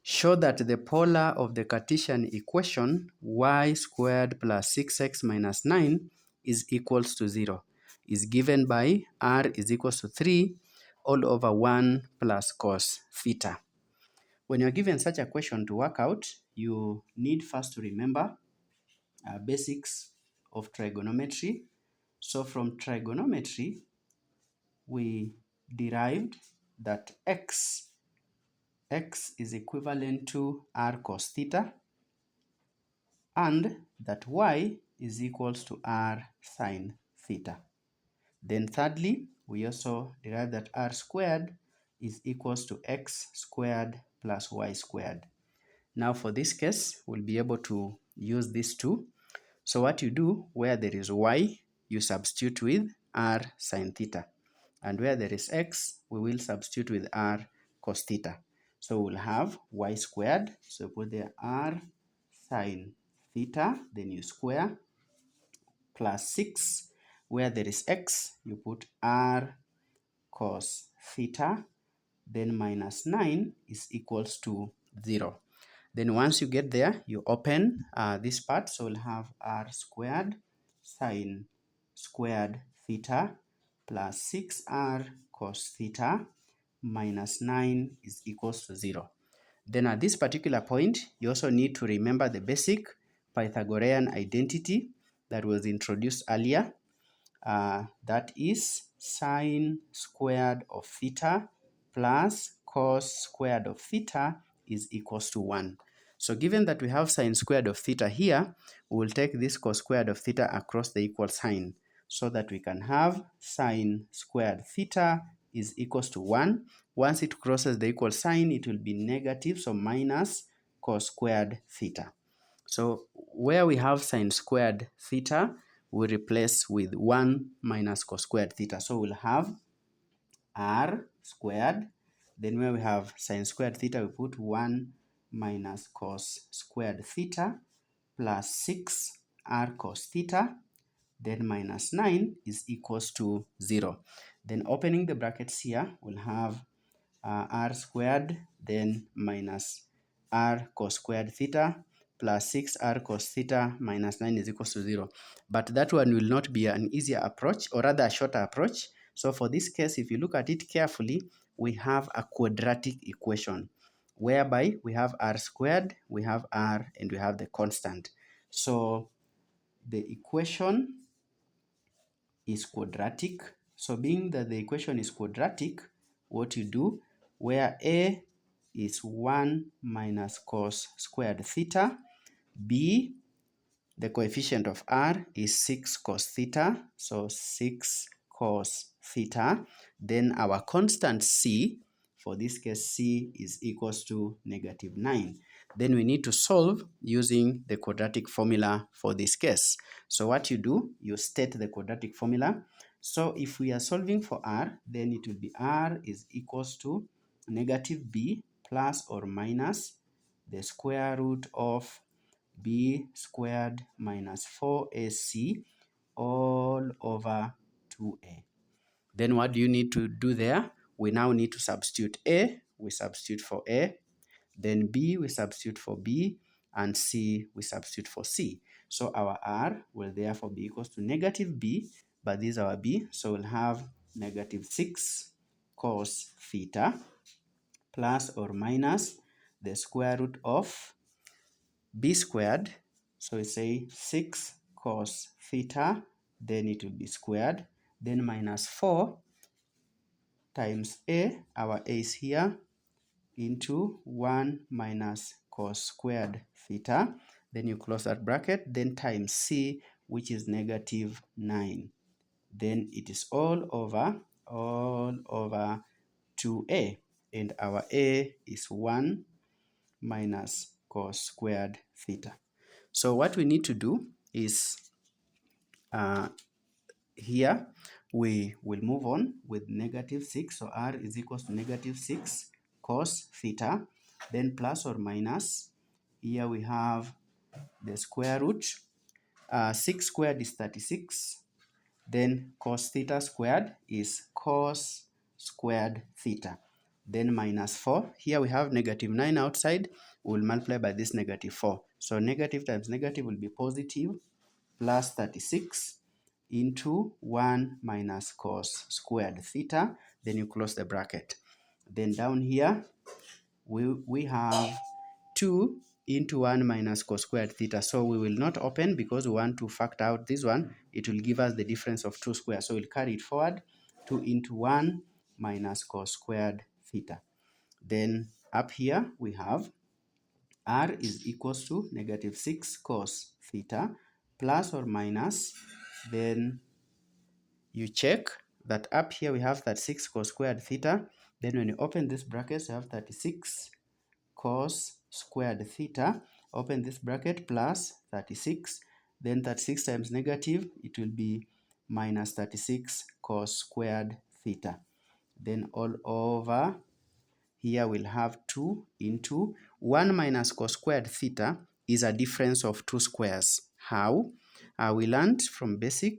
Show that the polar of the Cartesian equation y squared plus 6x minus 9 is equals to 0 is given by r is equals to 3 all over 1 plus cos theta. When you're given such a question to work out, you need first to remember basics of trigonometry. So from trigonometry, we derived that x is equivalent to r cos theta and that y is equals to r sine theta. Then thirdly, we also derive that r squared is equals to x squared plus y squared. Now for this case, we'll be able to use these two. So what you do, where there is y, you substitute with r sine theta. And where there is x, we will substitute with r cos theta. So we'll have y squared, so put there r sine theta, then you square, plus 6. Where there is x, you put r cos theta, then minus 9 is equals to 0. Then once you get there, you open this part, so we'll have r squared sine squared theta plus 6r cos theta minus 9 is equals to 0. Then at this particular point, you also need to remember the basic Pythagorean identity that was introduced earlier. That is sine squared of theta plus cos squared of theta is equals to 1. So given that we have sine squared of theta here, we will take this cos squared of theta across the equal sign so that we can have sine squared theta is equals to 1. Once it crosses the equal sign, it will be negative, so minus cos squared theta. So where we have sine squared theta, we replace with 1 minus cos squared theta. So we'll have r squared. Then where we have sine squared theta, we put 1 minus cos squared theta plus 6 r cos theta. Then minus 9 is equals to 0. Then opening the brackets here, we'll have r squared, then minus r cos squared theta plus 6r cos theta minus 9 is equals to 0. But that one will not be an easier approach, or rather a shorter approach. So for this case, if you look at it carefully, we have a quadratic equation whereby we have r squared, we have r, and we have the constant. So the equation is quadratic. So being that the equation is quadratic, what you do, where a is 1 minus cos squared theta, b, the coefficient of r is 6 cos theta, so 6 cos theta. Then our constant c, for this case c is equals to negative 9. Then we need to solve using the quadratic formula for this case. So what you do, you state the quadratic formula. So if we are solving for r, then it will be r is equals to negative b plus or minus the square root of b squared minus 4ac all over 2a. Then what do you need to do there? We now need to substitute a, we substitute for a, then b, we substitute for b, and c, we substitute for c. So our r will therefore be equals to negative b, but this is our b, so we'll have negative 6 cos theta plus or minus the square root of b squared, so we say 6 cos theta, then it will be squared, then minus 4 times a, our a is here, into 1 minus cos squared theta, then you close that bracket, then times c, which is negative 9. Then it is all over 2a, and our a is 1 minus cos squared theta. So what we need to do is here we will move on with negative 6. So r is equals to negative 6 cos theta, then plus or minus, here we have the square root. 6 squared is 36. Then cos theta squared is cos squared theta. then minus 4. Here we have negative 9 outside. We'll multiply by this negative 4. So negative times negative will be positive plus 36 into 1 minus cos squared theta. Then you close the bracket. Then down here, we have 2 into 1 minus cos squared theta. So we will not open because we want to factor out this one. It will give us the difference of 2 squares. So we'll carry it forward. 2 into 1 minus cos squared theta. Then up here we have r is equals to negative 6 cos theta plus or minus. Then you check that up here we have 36 cos squared theta. Then when you open this bracket, you have 36 cos squared theta, open this bracket, plus 36, then 36 times negative, it will be minus 36 cos squared theta. Then all over here we'll have 2 into 1 minus cos squared theta is a difference of 2 squares. How? We learned from basic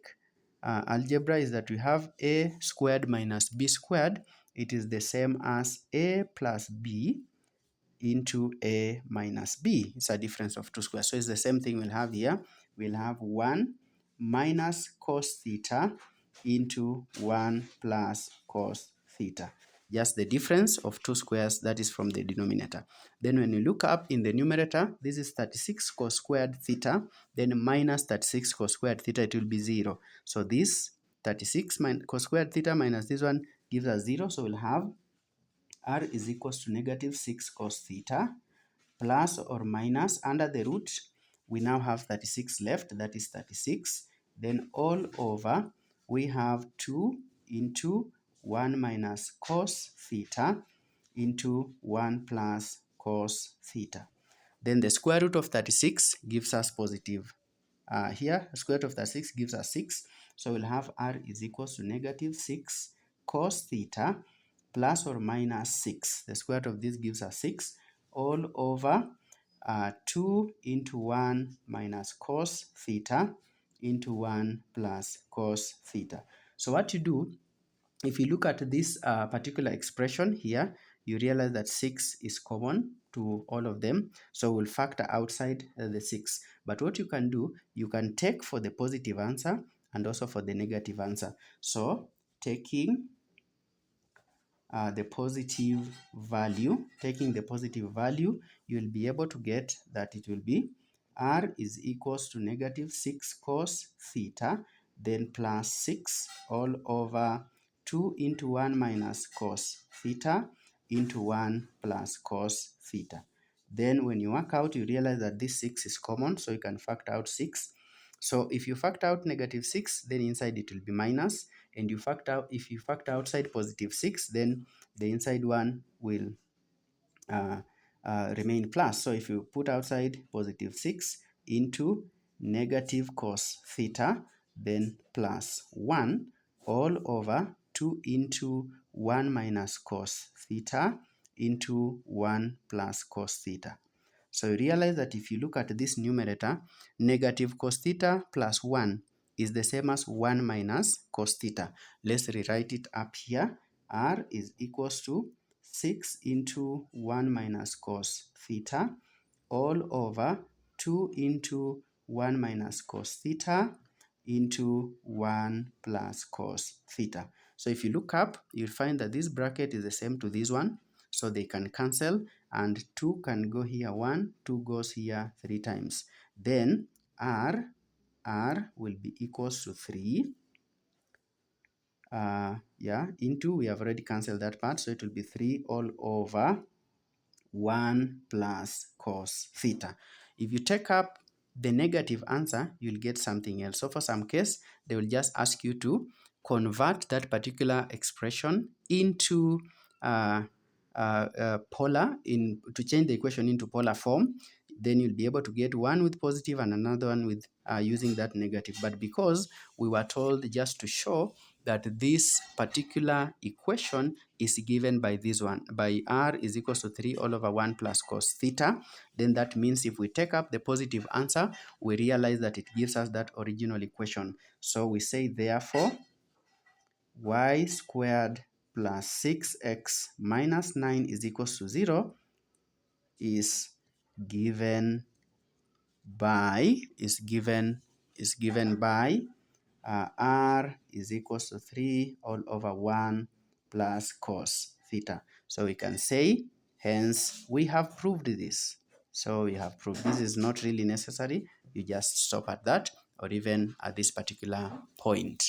algebra is that we have a squared minus b squared. It is the same as a plus b into a minus b. It's a difference of 2 squares. So it's the same thing we'll have here. We'll have 1 minus cos theta into 1 plus cos theta. Just the difference of 2 squares, that is from the denominator. Then when you look up in the numerator, this is 36 cos squared theta, then minus 36 cos squared theta, it will be 0. So this 36 cos squared theta minus this one gives us 0. So we'll have r is equals to negative 6 cos theta plus or minus, under the root, we now have 36 left, that is 36. Then all over, we have 2 into 1 minus cos theta into 1 plus cos theta. Then the square root of 36 gives us positive. Here, the square root of 36 gives us 6. So we'll have r is equals to negative 6 cos theta plus or minus 6. The square root of this gives us 6 all over 2 into 1 minus cos theta into 1 plus cos theta. So what you do, if you look at this particular expression here, you realize that 6 is common to all of them. So we'll factor outside the 6. But what you can do, you can take for the positive answer and also for the negative answer. So taking the positive value, you'll be able to get that it will be r is equals to negative 6 cos theta, then plus 6 all over 2 into 1 minus cos theta into 1 plus cos theta. Then when you work out, you realize that this 6 is common, so you can factor out 6. So if you factor out negative 6, then inside it will be minus. And if you factor outside positive 6, then the inside one will remain plus. So if you put outside positive 6 into negative cos theta, then plus 1 all over 2 into 1 minus cos theta into 1 plus cos theta. So you realize that if you look at this numerator, negative cos theta plus 1 is the same as 1 minus cos theta. Let's rewrite it up here. R is equals to 6 into 1 minus cos theta all over 2 into 1 minus cos theta into 1 plus cos theta. So if you look up, you'll find that this bracket is the same to this one. So they can cancel, and 2 can go here 1, 2 goes here 3 times. Then r will be equals to 3 into, we have already cancelled that part, so it will be 3 all over 1 plus cos theta. If you take up the negative answer, you'll get something else. So for some case, they will just ask you to convert that particular expression into polar, to change the equation into polar form. Then you'll be able to get one with positive and another one with using that negative. But because we were told just to show that this particular equation is given by this one, by r is equals to 3 all over 1 plus cos theta, then that means if we take up the positive answer, we realize that it gives us that original equation. So we say therefore y squared plus 6x minus 9 is equals to 0 is given by r is equals to 3 all over 1 plus cos theta. So we can say, hence, we have proved this. So we have proved this is not really necessary. You just stop at that or even at this particular point.